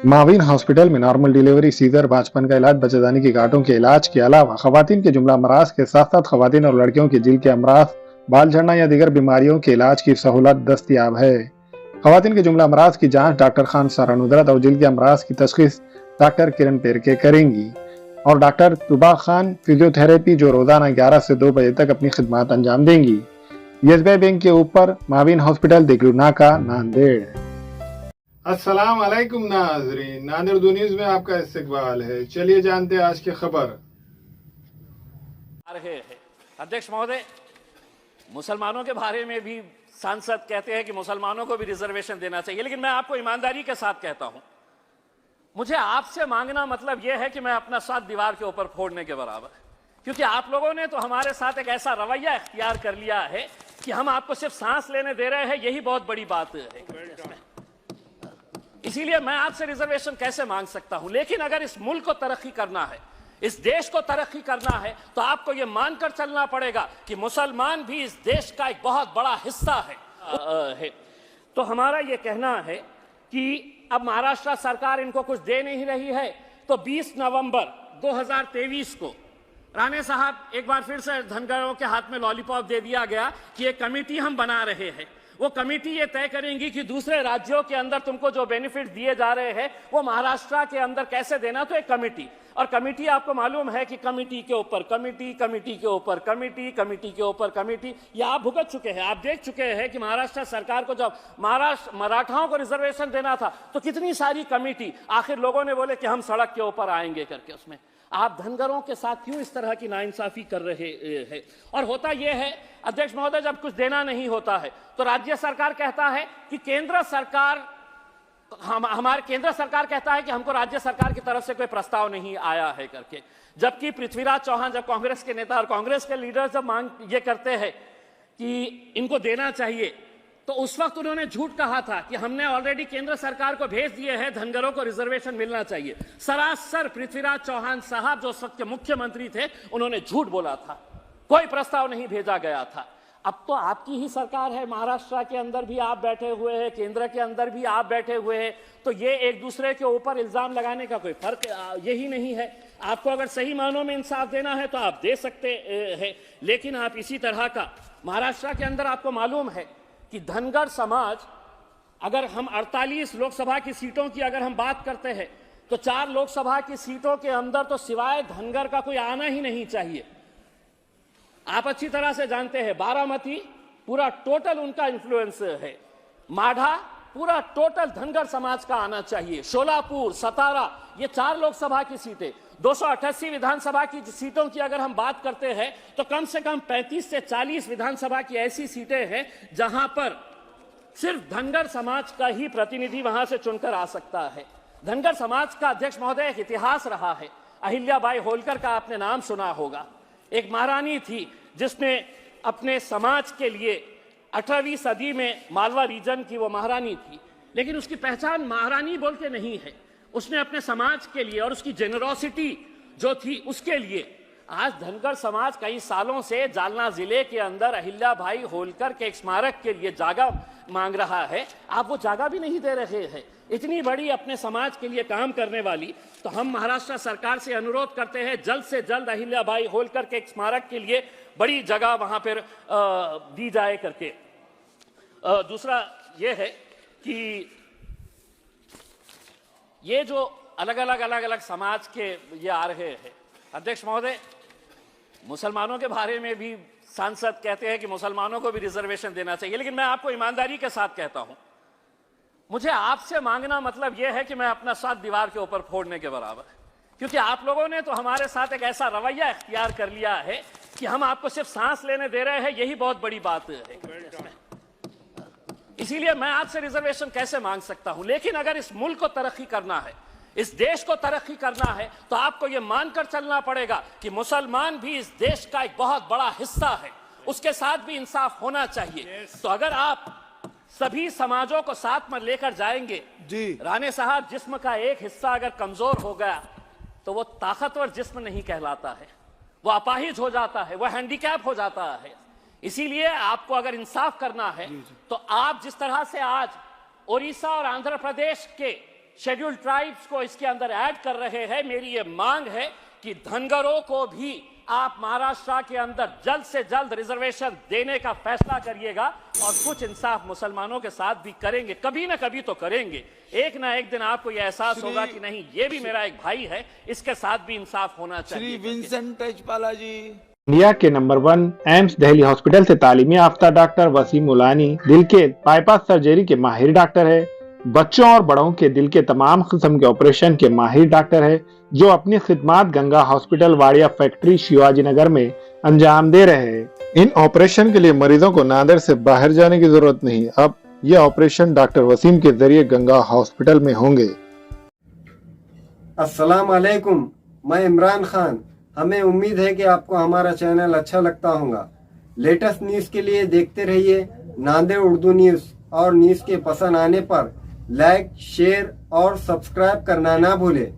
Mauvin hospital में normal delivery, scissor, बांझपन का इलाज, बच्चेदानी की गांठों के इलाज के अलावा खवातीन के जुमला अमराज के साथ साथ खवातीन और लड़कियों के जिल के अमराज, बाल झड़ना या दीगर बीमारियों के इलाज की सहूलत दस्तयाब है। खवातीन के जुमला अमराज की जांच डॉक्टर खान सारा नुदरत और जिल के अमराज की तशखीस डॉक्टर किरण पेरके करेंगी और डॉक्टर तुबा खान फिजियोथेरेपी जो रोजाना 11 से 2 बजे तक अपनी खिदमत अंजाम देंगी। यस बैंक के ऊपर माविन हॉस्पिटल, देगलू नाका, नांदेड़। अस्सलाम वालेकुम नाजरीन, नादिर दो न्यूज में आपका इस्तकबाल है। चलिए जानते हैं आज की खबर। रहे हैं अध्यक्ष महोदय, मुसलमानों के बारे में भी सांसद कहते हैं कि मुसलमानों को भी रिजर्वेशन देना चाहिए, लेकिन मैं आपको ईमानदारी के साथ कहता हूं, मुझे आपसे मांगना मतलब यह है कि मैं अपना साथ दीवार के ऊपर फोड़ने के बराबर, क्योंकि आप लोगों ने तो हमारे साथ एक ऐसा रवैया इख्तियार कर लिया है कि हम आपको सिर्फ सांस लेने दे रहे हैं, यही बहुत बड़ी बात है। इसीलिए मैं आपसे रिजर्वेशन कैसे मांग सकता हूं, लेकिन अगर इस मुल्क को तरक्की करना है, इस देश को तरक्की करना है, तो आपको यह मानकर चलना पड़ेगा कि मुसलमान भी इस देश का एक बहुत बड़ा हिस्सा है। तो हमारा यह कहना है कि अब महाराष्ट्र सरकार इनको कुछ दे नहीं रही है, तो 20 नवंबर 2023 को राणे साहब एक बार फिर से धनगरों के हाथ में लॉलीपॉप दे दिया गया कि एक कमेटी हम बना रहे हैं। वो कमेटी ये तय करेंगी कि दूसरे राज्यों के अंदर तुमको जो बेनिफिट दिए जा रहे हैं वो महाराष्ट्र के अंदर कैसे देना, तो एक कमेटी, और कमेटी आपको मालूम है कि कमेटी के ऊपर कमेटी, कमेटी के ऊपर कमेटी, कमेटी के ऊपर कमेटी, ये आप भुगत चुके हैं। आप देख चुके हैं कि महाराष्ट्र सरकार को जब मराठाओं को रिजर्वेशन देना था तो कितनी सारी कमेटी, आखिर लोगों ने बोले कि हम सड़क के ऊपर आएंगे करके। उसमें आप धनगरों के साथ क्यों इस तरह की नाइंसाफी कर रहे हैं? और होता यह है अध्यक्ष महोदय, जब कुछ देना नहीं होता है तो राज्य सरकार कहता है कि केंद्र सरकार, हमारे केंद्र सरकार कहता है कि हमको राज्य सरकार की तरफ से कोई प्रस्ताव नहीं आया है करके, जबकि पृथ्वीराज चौहान, जब कांग्रेस के नेता और कांग्रेस के लीडर जब मांग ये करते हैं कि इनको देना चाहिए, तो उस वक्त उन्होंने झूठ कहा था कि हमने ऑलरेडी केंद्र सरकार को भेज दिए हैं, धनगरों को रिजर्वेशन मिलना चाहिए। सरासर पृथ्वीराज चौहान साहब जो उस वक्त के मुख्यमंत्री थे, उन्होंने झूठ बोला था, कोई प्रस्ताव नहीं भेजा गया था। अब तो आपकी ही सरकार है, महाराष्ट्र के अंदर भी आप बैठे हुए हैं, केंद्र के अंदर भी आप बैठे हुए हैं, तो ये एक दूसरे के ऊपर इल्जाम लगाने का कोई फर्क यही नहीं है। आपको अगर सही मानों में इंसाफ देना है तो आप दे सकते हैं, लेकिन आप इसी तरह का, महाराष्ट्र के अंदर आपको मालूम है कि धनगर समाज, अगर हम 48 लोकसभा की सीटों की अगर हम बात करते हैं तो 4 लोकसभा की सीटों के अंदर तो सिवाय धनगर का कोई आना ही नहीं चाहिए। आप अच्छी तरह से जानते हैं, बारामती पूरा टोटल उनका इन्फ्लुएंस है, माढ़ा पूरा टोटल धनगर समाज का आना चाहिए, शोलापुर, सतारा, ये 4 लोकसभा की सीटें, 288 विधानसभा की सीटों की अगर हम बात करते हैं तो कम से कम 35 से 40 विधानसभा की ऐसी सीटें हैं जहां पर सिर्फ धनगर समाज का ही प्रतिनिधि वहां से चुनकर आ सकता है। धनगर समाज का अध्यक्ष महोदय एक इतिहास रहा है। अहिल्याबाई होलकर का आपने नाम सुना होगा, एक महारानी थी जिसने अपने समाज के लिए 18वीं सदी में मालवा रीजन की वो महारानी थी, लेकिन उसकी पहचान महारानी बोल के नहीं है, उसने अपने समाज के लिए और उसकी जेनरोसिटी जो थी उसके लिए आज धनगर समाज कई सालों से जालना जिले के अंदर अहिल्याबाई होलकर के एक स्मारक के लिए जगह मांग रहा है। आप वो जगह भी नहीं दे रहे हैं। इतनी बड़ी अपने समाज के लिए काम करने वाली, तो हम महाराष्ट्र सरकार से अनुरोध करते हैं जल्द से जल्द अहिल्याबाई होलकर के एक स्मारक के लिए बड़ी जगह वहां पर दी जाए करके। दूसरा ये है कि ये जो अलग अलग समाज के ये आ रहे हैं अध्यक्ष महोदय, मुसलमानों के बारे में भी सांसद कहते हैं कि मुसलमानों को भी रिजर्वेशन देना चाहिए, लेकिन मैं आपको ईमानदारी के साथ कहता हूं, मुझे आपसे मांगना मतलब यह है कि मैं अपना साथ दीवार के ऊपर फोड़ने के बराबर, क्योंकि आप लोगों ने तो हमारे साथ एक ऐसा रवैया इख्तियार कर लिया है कि हम आपको सिर्फ सांस लेने दे रहे हैं, यही बहुत बड़ी बात है। इसीलिए मैं आपसे रिजर्वेशन कैसे मांग सकता हूं, लेकिन अगर इस मुल्क को तरक्की करना है, इस देश को तरक्की करना है, तो आपको यह मानकर चलना पड़ेगा कि मुसलमान भी इस देश का एक बहुत बड़ा हिस्सा है, उसके साथ भी इंसाफ होना चाहिए। तो अगर आप सभी समाजों को साथ में लेकर जाएंगे जी, राणे साहब, जिस्म का एक हिस्सा अगर कमजोर हो गया तो वो ताकतवर जिस्म नहीं कहलाता है, वो अपाहिज हो जाता है, वो हैंडीकैप हो जाता है। इसीलिए आपको अगर इंसाफ करना है तो आप जिस तरह से आज ओडिशा और आंध्र प्रदेश के शेड्यूल्ड ट्राइब्स को इसके अंदर ऐड कर रहे हैं। मेरी ये मांग है कि धनगरों को भी आप महाराष्ट्र के अंदर जल्द से जल्द रिजर्वेशन देने का फैसला करिएगा और कुछ इंसाफ मुसलमानों के साथ भी करेंगे, कभी ना कभी तो करेंगे। एक ना एक दिन आपको यह एहसास होगा कि नहीं, ये भी मेरा एक भाई है, इसके साथ भी इंसाफ होना चाहिए। श्री विंसेंट एचपाला जी। इंडिया के नंबर 1 एम्स दिल्ली हॉस्पिटल से तालीमी याफ्ता डॉक्टर वसीम मुलानी दिल के बाईपास सर्जरी के माहिर डॉक्टर है। बच्चों और बड़ों के दिल के तमाम किस्म के ऑपरेशन के माहिर डॉक्टर है, जो अपनी खिदमात गंगा हॉस्पिटल वाड़िया फैक्ट्री शिवाजी नगर में अंजाम दे रहे हैं। इन ऑपरेशन के लिए मरीजों को नांदेड़ से बाहर जाने की जरूरत नहीं। अब ये ऑपरेशन डॉक्टर वसीम के जरिए गंगा हॉस्पिटल में होंगे। अस्सलाम वालेकुम, मैं इमरान खान। हमें उम्मीद है कि आपको हमारा चैनल अच्छा लगता होगा। लेटेस्ट न्यूज़ के लिए देखते रहिए नांदेड़ उर्दू न्यूज़, और न्यूज़ के पसंद आने पर लाइक, शेयर और सब्सक्राइब करना ना भूलें।